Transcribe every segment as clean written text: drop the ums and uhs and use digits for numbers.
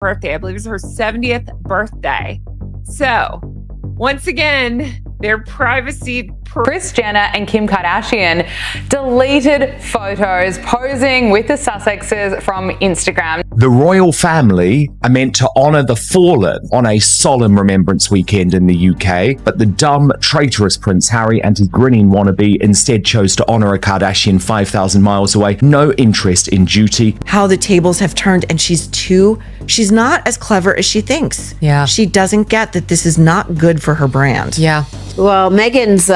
birthday. I believe it was her 70th birthday. So, once again, their privacy. Kris Jenner and Kim Kardashian deleted photos posing with the Sussexes from Instagram. The royal family are meant to honour the fallen on a solemn remembrance weekend in the UK, but the dumb, traitorous Prince Harry and his grinning wannabe instead chose to honour a Kardashian 5,000 miles away. No interest in duty. How the tables have turned, and she's not as clever as she thinks. Yeah. She doesn't get that this is not good for her brand. Yeah. Well, Meghan's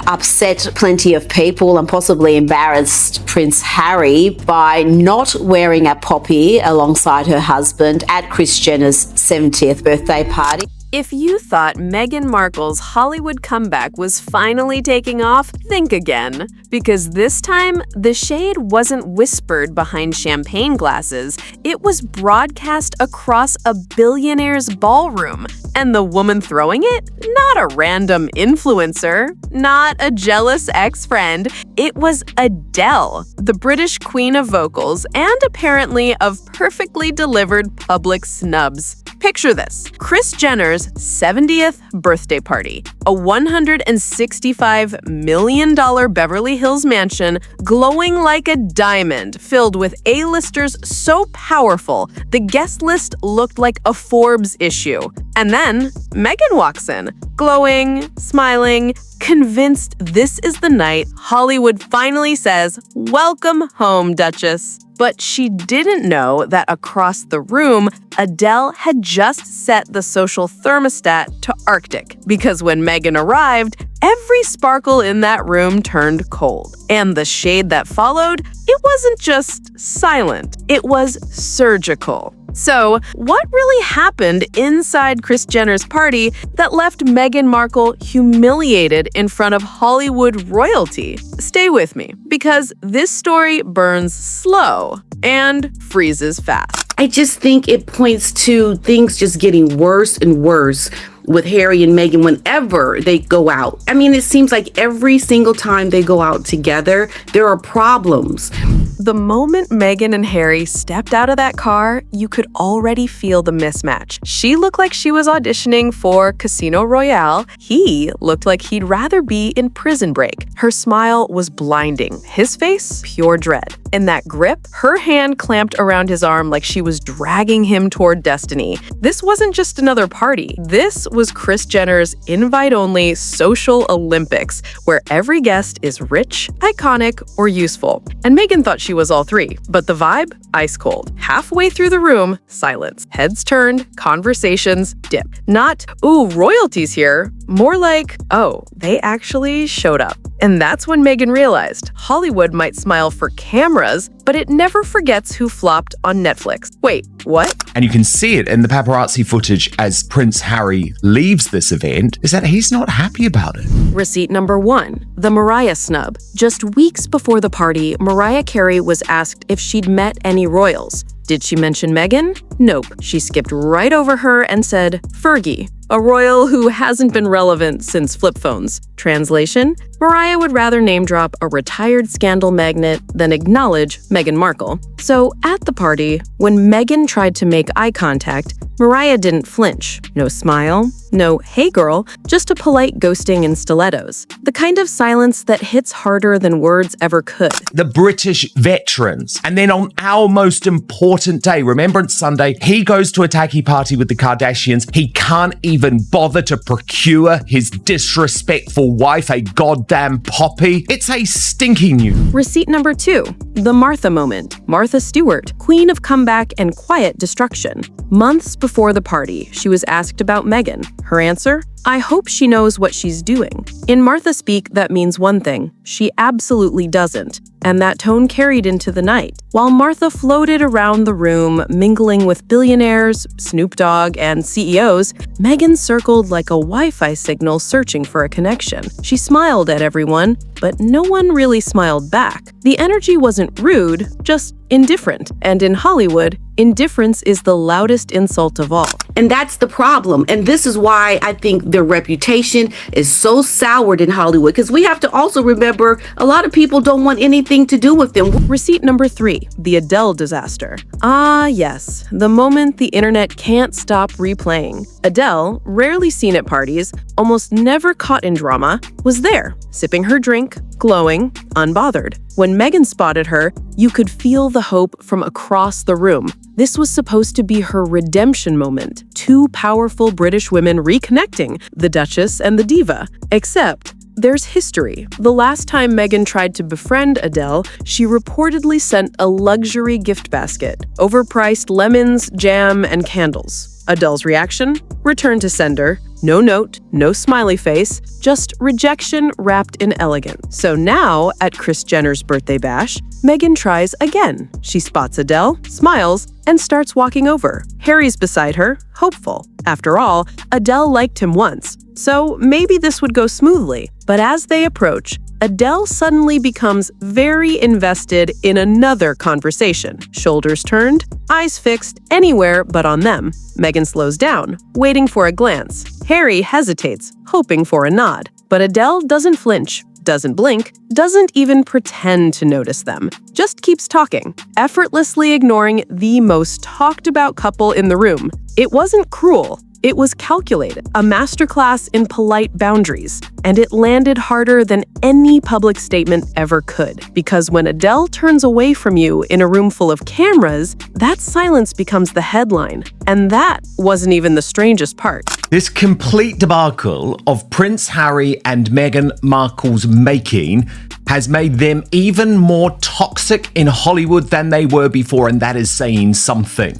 upset plenty of people and possibly embarrassed Prince Harry by not wearing a poppy alongside her husband at Kris Jenner's 70th birthday party. If you thought Meghan Markle's Hollywood comeback was finally taking off, think again. Because this time, the shade wasn't whispered behind champagne glasses, it was broadcast across a billionaire's ballroom. And the woman throwing it? Not a random influencer, not a jealous ex-friend. It was Adele, the British queen of vocals and apparently of perfectly delivered public snubs. Picture this: Kris Jenner's 70th birthday party, a $165 million Beverly Hills mansion glowing like a diamond, filled with A-listers so powerful the guest list looked like a Forbes issue. And then Meghan walks in, glowing, smiling, convinced this is the night Hollywood finally says, "Welcome home, Duchess." But she didn't know that across the room, Adele had just set the social thermostat to Arctic. Because when Meghan arrived, every sparkle in that room turned cold. And the shade that followed, it wasn't just silent, it was surgical. So, what really happened inside Kris Jenner's party that left Meghan Markle humiliated in front of Hollywood royalty? Stay with me, because this story burns slow and freezes fast. I just think it points to things just getting worse and worse with Harry and Meghan whenever they go out. I mean, it seems like every single time they go out together, there are problems. The moment Meghan and Harry stepped out of that car, you could already feel the mismatch. She looked like she was auditioning for Casino Royale. He looked like he'd rather be in Prison Break. Her smile was blinding. His face, pure dread. In that grip, her hand clamped around his arm like she was dragging him toward destiny. This wasn't just another party. This was Kris Jenner's invite-only social Olympics, where every guest is rich, iconic, or useful. And Meghan thought she was all three, but the vibe? Ice cold. Halfway through the room, silence. Heads turned, conversations dipped. Not, ooh, royalty's here. More like, oh, they actually showed up. And that's when Meghan realized Hollywood might smile for cameras, but it never forgets who flopped on Netflix. Wait, what? And you can see it in the paparazzi footage as Prince Harry leaves this event, is that he's not happy about it. Receipt number 1, the Mariah snub. Just weeks before the party, Mariah Carey was asked if she'd met any royals. Did she mention Meghan? Nope. She skipped right over her and said, Fergie, a royal who hasn't been relevant since flip phones. Translation: Mariah would rather name drop a retired scandal magnate than acknowledge Meghan Markle. So at the party, when Meghan tried to make eye contact, Mariah didn't flinch. No smile, no hey girl, just a polite ghosting in stilettos. The kind of silence that hits harder than words ever could. The British veterans. And then on our most important day, Remembrance Sunday, he goes to a tacky party with the Kardashians. He can't even bother to procure his disrespectful wife a goddamn poppy. It's a stinking new. Receipt number 2, the Martha moment. Martha Stewart, queen of comeback and quiet destruction. Months before the party, she was asked about Meghan. Her answer? I hope she knows what she's doing. In Martha speak, that means one thing. She absolutely doesn't. And that tone carried into the night. While Martha floated around the room, mingling with billionaires, Snoop Dogg, and CEOs, Meghan circled like a Wi-Fi signal searching for a connection. She smiled at everyone, but no one really smiled back. The energy wasn't rude, just indifferent. And in Hollywood, indifference is the loudest insult of all. And that's the problem. And this is why I think their reputation is so soured in Hollywood, because we have to also remember a lot of people don't want anything to do with them. Receipt number 3, the Adele disaster. Ah, yes, the moment the internet can't stop replaying. Adele, rarely seen at parties, almost never caught in drama, was there, sipping her drink, glowing, unbothered. When Meghan spotted her, you could feel the hope from across the room. This was supposed to be her redemption moment. 2 powerful British women reconnecting, the Duchess and the Diva. Except, there's history. The last time Meghan tried to befriend Adele, she reportedly sent a luxury gift basket, overpriced lemons, jam, and candles. Adele's reaction? Return to sender. No note, no smiley face, just rejection wrapped in elegance. So now, at Kris Jenner's birthday bash, Meghan tries again. She spots Adele, smiles, and starts walking over. Harry's beside her, hopeful. After all, Adele liked him once, so maybe this would go smoothly. But as they approach, Adele suddenly becomes very invested in another conversation. Shoulders turned, eyes fixed anywhere but on them. Meghan slows down, waiting for a glance. Harry hesitates, hoping for a nod. But Adele doesn't flinch, doesn't blink, doesn't even pretend to notice them. Just keeps talking, effortlessly ignoring the most talked about couple in the room. It wasn't cruel. It was calculated, a masterclass in polite boundaries, and it landed harder than any public statement ever could. Because when Adele turns away from you in a room full of cameras, that silence becomes the headline. And that wasn't even the strangest part. This complete debacle of Prince Harry and Meghan Markle's making has made them even more toxic in Hollywood than they were before, and that is saying something.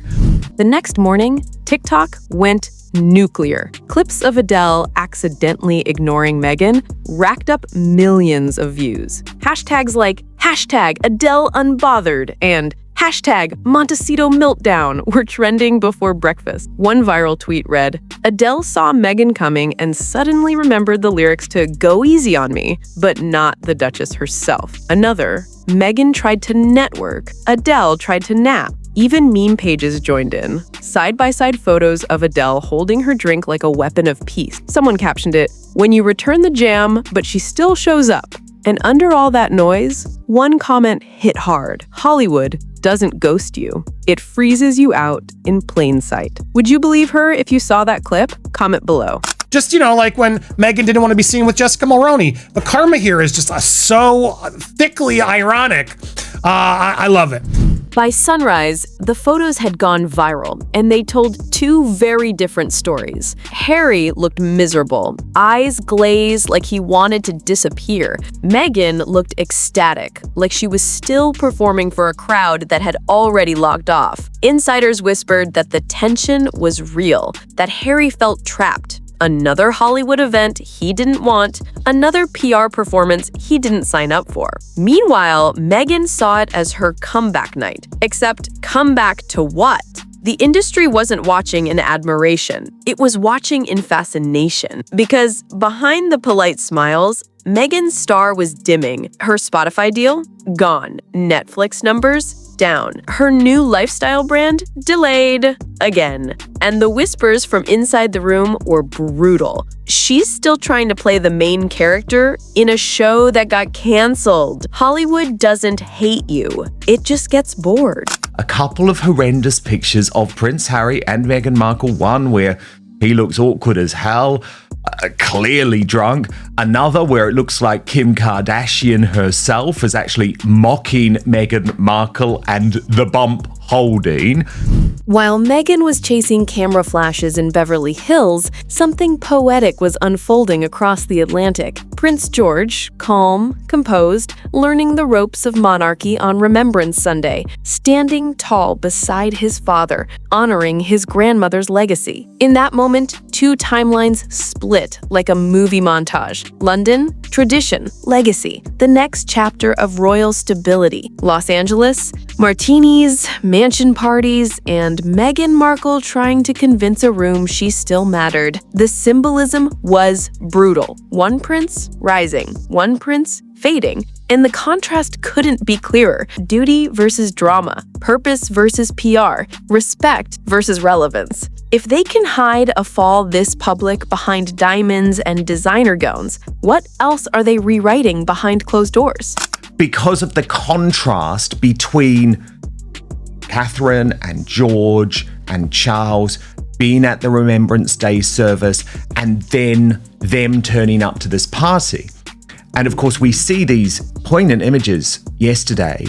The next morning, TikTok went nuclear. Clips of Adele accidentally ignoring Meghan racked up millions of views. Hashtags like #Adele Unbothered and #Montecito Meltdown were trending before breakfast. One viral tweet read, "Adele saw Meghan coming and suddenly remembered the lyrics to Go Easy on Me, but not the Duchess herself." Another, "Meghan tried to network, Adele tried to nap." Even meme pages joined in. Side-by-side photos of Adele holding her drink like a weapon of peace. Someone captioned it, "When you return the jam, but she still shows up." And under all that noise, one comment hit hard. Hollywood doesn't ghost you. It freezes you out in plain sight. Would you believe her if you saw that clip? Comment below. Just, like when Meghan didn't want to be seen with Jessica Mulroney. The karma here is just so thickly ironic. I love it. By sunrise, the photos had gone viral, and they told 2 very different stories. Harry looked miserable, eyes glazed like he wanted to disappear. Meghan looked ecstatic, like she was still performing for a crowd that had already logged off. Insiders whispered that the tension was real, that Harry felt trapped. Another Hollywood event he didn't want, another PR performance he didn't sign up for. Meanwhile, Meghan saw it as her comeback night. Except, comeback to what? The industry wasn't watching in admiration. It was watching in fascination. Because behind the polite smiles, Meghan's star was dimming. Her Spotify deal? Gone. Netflix numbers? Down. Her new lifestyle brand? Delayed. Again. And the whispers from inside the room were brutal. She's still trying to play the main character in a show that got canceled. Hollywood doesn't hate you. It just gets bored. A couple of horrendous pictures of Prince Harry and Meghan Markle. One where he looks awkward as hell, clearly drunk. Another where it looks like Kim Kardashian herself is actually mocking Meghan Markle and the bump holding. While Meghan was chasing camera flashes in Beverly Hills, something poetic was unfolding across the Atlantic. Prince George, calm, composed, learning the ropes of monarchy on Remembrance Sunday, standing tall beside his father, honoring his grandmother's legacy. In that moment, 2 timelines split like a movie montage. London, tradition, legacy, the next chapter of royal stability. Los Angeles, martinis, mansion parties, and Meghan Markle trying to convince a room she still mattered. The symbolism was brutal. One prince rising, one prince fading, And the contrast couldn't be clearer. Duty versus drama, purpose versus PR, respect versus relevance. If they can hide a fall this public behind diamonds and designer gowns, what else are they rewriting behind closed doors? Because of the contrast between Catherine and George and Charles being at the Remembrance Day service and then them turning up to this party. And of course, we see these poignant images yesterday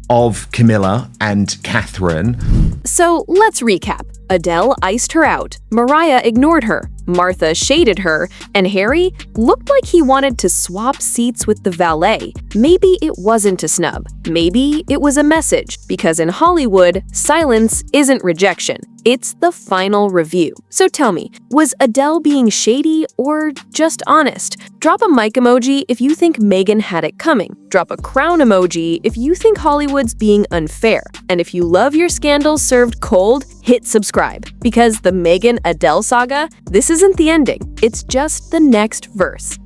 of Camilla and Catherine. So let's recap. Adele iced her out, Mariah ignored her, Martha shaded her, and Harry looked like he wanted to swap seats with the valet. Maybe it wasn't a snub. Maybe it was a message, because in Hollywood, silence isn't rejection. It's the final review. So tell me, was Adele being shady or just honest? Drop a mic emoji if you think Meghan had it coming. Drop a crown emoji if you think Hollywood's being unfair. And if you love your scandals served cold, hit subscribe. Because the Meghan-Adele saga, this isn't the ending. It's just the next verse.